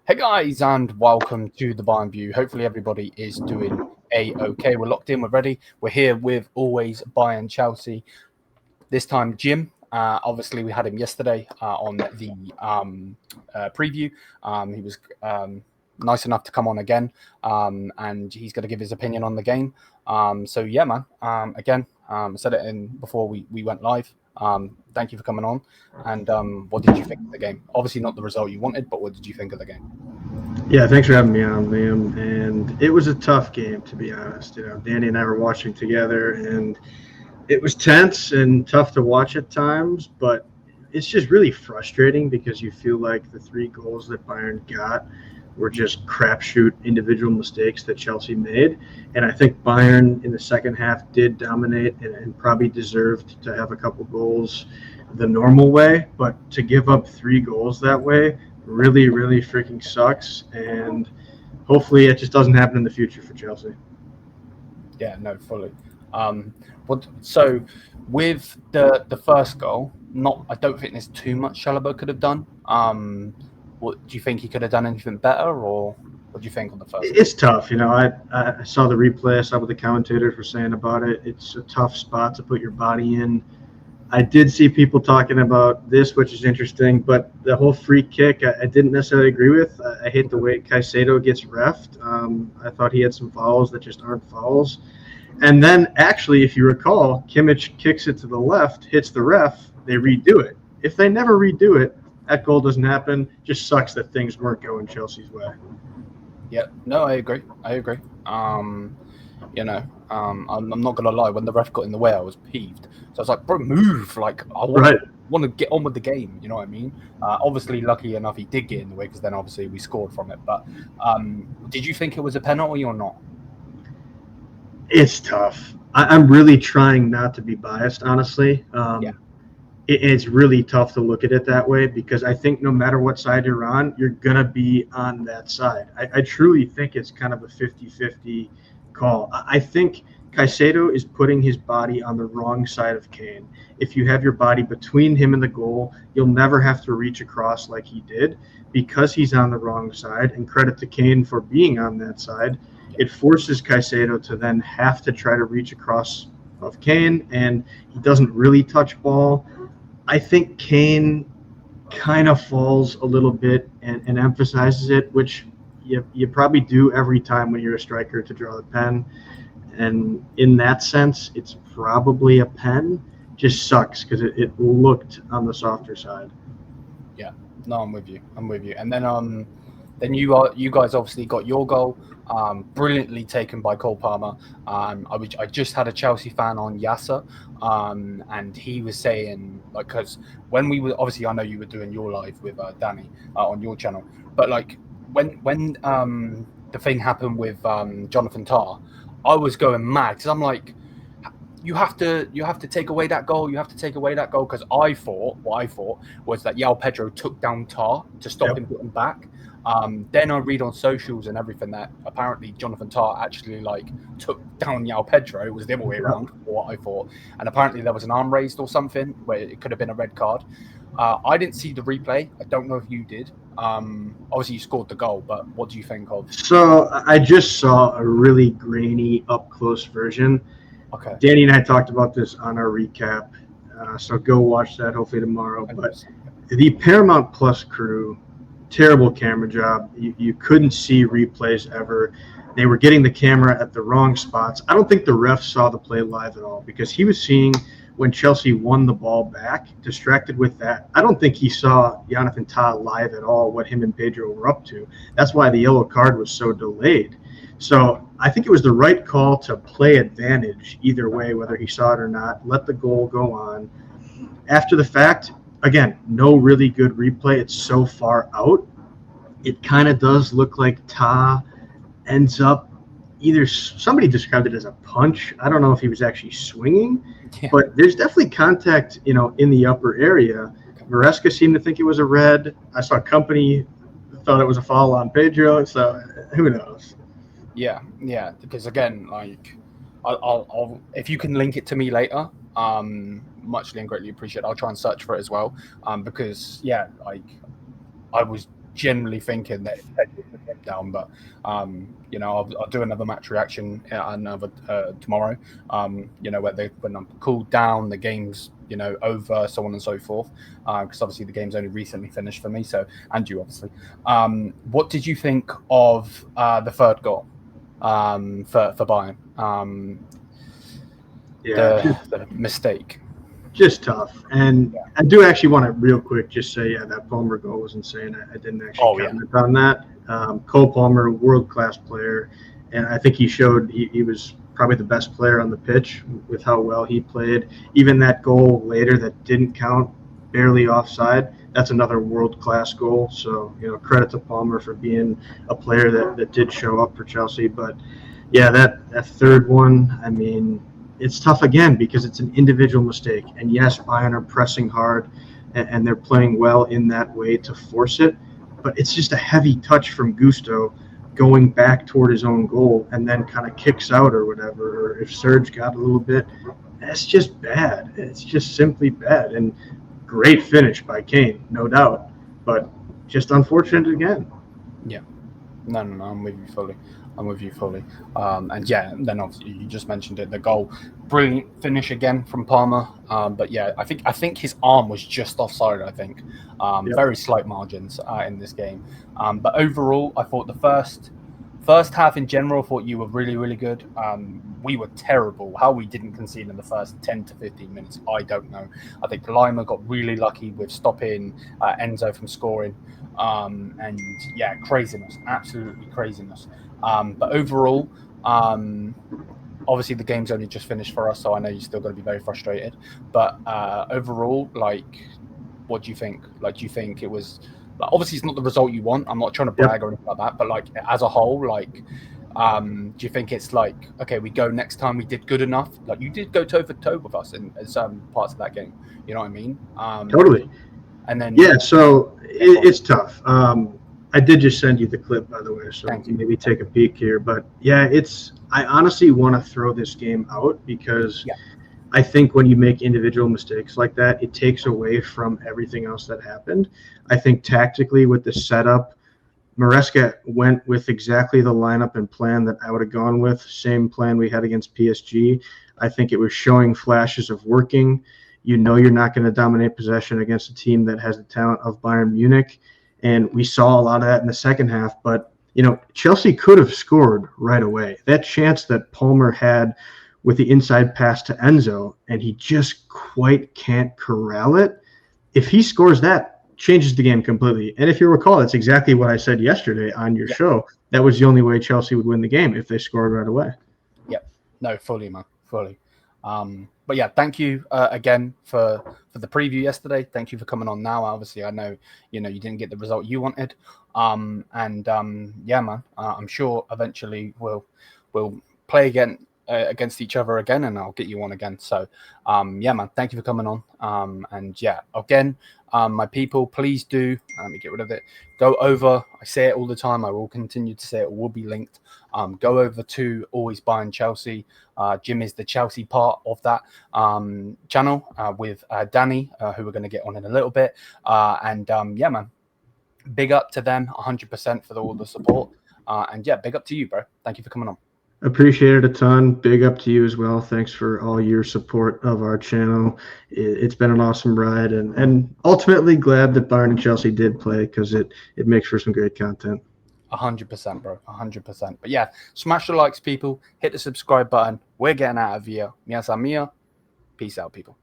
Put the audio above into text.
Hey guys, and welcome to the Bayern View. Hopefully everybody is doing a-okay. We're locked in, we're ready. We're here with always Bayern Chelsea. This time Jim. Obviously we had him yesterday on the preview. He was nice enough to come on again, and he's going to give his opinion on the game. So yeah, man. Again, I said it in before we went live. Thank you for coming on. And what did you think of the game? Obviously not the result you wanted, but what did you think of the game? Yeah, thanks for having me on, Liam. And it was a tough game, to be honest. Danny and I were watching together, and it was tense and tough to watch at times, but it's just really frustrating because you feel like the 3 goals that Bayern got were just crapshoot individual mistakes that Chelsea made. And I think Bayern in the second half did dominate and probably deserved to have a couple goals the normal way. But to give up 3 goals that way really, really freaking sucks. And hopefully it just doesn't happen in the future for Chelsea. Yeah, no, fully. So with the first goal, I don't think there's too much Chalobah could have done. What do you think he could have done anything better, or what do you think on the first? It's tough, I saw the replay, I saw what the commentators were saying about it. It's a tough spot to put your body in. I did see people talking about this, which is interesting, but the whole free kick, I didn't necessarily agree with. I hate the way Caicedo gets reffed. I thought he had some fouls that just aren't fouls. And then, actually, if you recall, Kimmich kicks it to the left, hits the ref, they redo it. If they never redo it, that goal doesn't happen. Just sucks that things weren't going Chelsea's way. Yeah, no, I agree. I'm not gonna lie. When the ref got in the way, I was peeved. So I was like, "Bro, move!" Like I want to get on with the game. You know what I mean? Obviously, lucky enough, he did get in the way because then obviously we scored from it. But did you think it was a penalty or not? It's tough. I'm really trying not to be biased, honestly. It's really tough to look at it that way because I think no matter what side you're on, you're going to be on that side. I truly think it's kind of a 50-50 call. I think Caicedo is putting his body on the wrong side of Kane. If you have your body between him and the goal, you'll never have to reach across like he did because he's on the wrong side. And credit to Kane for being on that side. It forces Caicedo to then have to try to reach across of Kane, and he doesn't really touch ball. I think Kane kind of falls a little bit and emphasizes it, which you probably do every time when you're a striker to draw the pen. And in that sense, it's probably a pen. Just sucks because it looked on the softer side. Yeah, no, I'm with you. And then you guys obviously got your goal, brilliantly taken by Cole Palmer. I just had a Chelsea fan on Yasser, and he was saying, like, because when we were, obviously I know you were doing your live with Danny on your channel, but like when the thing happened with Jonathan Tah, I was going mad because I'm like, you have to take away that goal. You have to take away that goal because what I thought was that João Pedro took down Tah to stop him getting back. Then I read on socials and everything that apparently Jonathan Tah actually like took down João Pedro. It was the other way around, what I thought. And apparently there was an arm raised or something where it could have been a red card. I didn't see the replay. I don't know if you did. Obviously you scored the goal, but what do you think of? So I just saw a really grainy up close version. Okay. Danny and I talked about this on our recap, so go watch that hopefully tomorrow. But the Paramount Plus crew, terrible camera job. You couldn't see replays ever. They were getting the camera at the wrong spots. I don't think the ref saw the play live at all because he was seeing when Chelsea won the ball back, distracted with that. I don't think he saw Jonathan Tah live at all, what him and Pedro were up to. That's why the yellow card was so delayed. So I think it was the right call to play advantage either way, whether he saw it or not. Let the goal go on. After the fact, again, no really good replay. It's so far out. It kind of does look like Tah ends up either somebody described it as a punch. I don't know if he was actually swinging, but there's definitely contact, in the upper area. Maresca seemed to think it was a red. I saw Company thought it was a foul on Pedro. So who knows? Yeah, because again, like, I'll if you can link it to me later, muchly and greatly appreciate. I'll try and search for it as well, because like I was generally thinking that it's get down, but I'll do another match reaction tomorrow. When I'm cooled down, the game's over, so on and so forth. Because obviously the game's only recently finished for me. So, and you obviously. What did you think of the third goal for Bayern? The mistake. Just tough. And I do actually want to real quick just say, that Palmer goal was insane. I didn't actually comment on that. Cole Palmer, world-class player. And I think he showed he was probably the best player on the pitch with how well he played. Even that goal later that didn't count, barely offside, that's another world-class goal. So, credit to Palmer for being a player that did show up for Chelsea. But, that third one, I mean, it's tough again because it's an individual mistake. And yes, Bayern are pressing hard and they're playing well in that way to force it. But it's just a heavy touch from Gusto going back toward his own goal and then kind of kicks out or whatever. Or if Serge got a little bit, that's just bad. It's just simply bad. And great finish by Kane, no doubt. But just unfortunate again. Yeah. No, I'm with you fully. And then obviously you just mentioned it, the goal, brilliant finish again from Palmer. I think his arm was just offside. I think very slight margins in this game. But overall, I thought the first half in general, I thought you were really, really good. We were terrible. How we didn't concede in the first 10 to 15 minutes, I don't know. I think Lima got really lucky with stopping Enzo from scoring. Craziness, absolutely craziness. But overall, obviously the game's only just finished for us, so I know you're still going to be very frustrated. But overall, what do you think? Do you think it was? Obviously, it's not the result you want. I'm not trying to brag or anything like that. But as a whole, do you think it's okay, we go next time we did good enough? You did go toe for toe with us in certain parts of that game. You know what I mean? Totally. And then so it's tough. I did just send you the clip, by the way, so you can maybe take a peek here. But I honestly want to throw this game out because I think when you make individual mistakes like that, it takes away from everything else that happened. I think tactically with the setup, Maresca went with exactly the lineup and plan that I would have gone with. Same plan we had against PSG. I think it was showing flashes of working. You're not going to dominate possession against a team that has the talent of Bayern Munich. And we saw a lot of that in the second half. But, Chelsea could have scored right away. That chance that Palmer had with the inside pass to Enzo, and he just quite can't corral it. If he scores that, changes the game completely. And if you recall, that's exactly what I said yesterday on your show. That was the only way Chelsea would win the game if they scored right away. Yep. No, fully, man. Fully. Thank you again for the preview yesterday. Thank you for coming on now. Obviously, I know you didn't get the result you wanted. Man, I'm sure eventually we'll play again against each other again, and I'll get you on again. So, man, thank you for coming on. Again, my people, please do. Let me get rid of it. Go over. I say it all the time. I will continue to say it. Will be linked. Go over to Always Bayern Chelsea. Jim is the Chelsea part of that channel with Danny, who we're going to get on in a little bit. Man, big up to them 100% for all the support. Big up to you, bro. Thank you for coming on. Appreciate it a ton. Big up to you as well. Thanks for all your support of our channel. It's been an awesome ride, and ultimately glad that Bayern and Chelsea did play because it makes for some great content. 100%, bro. 100%. But smash the likes, people. Hit the subscribe button. We're getting out of here. Miasa mia. Peace out, people.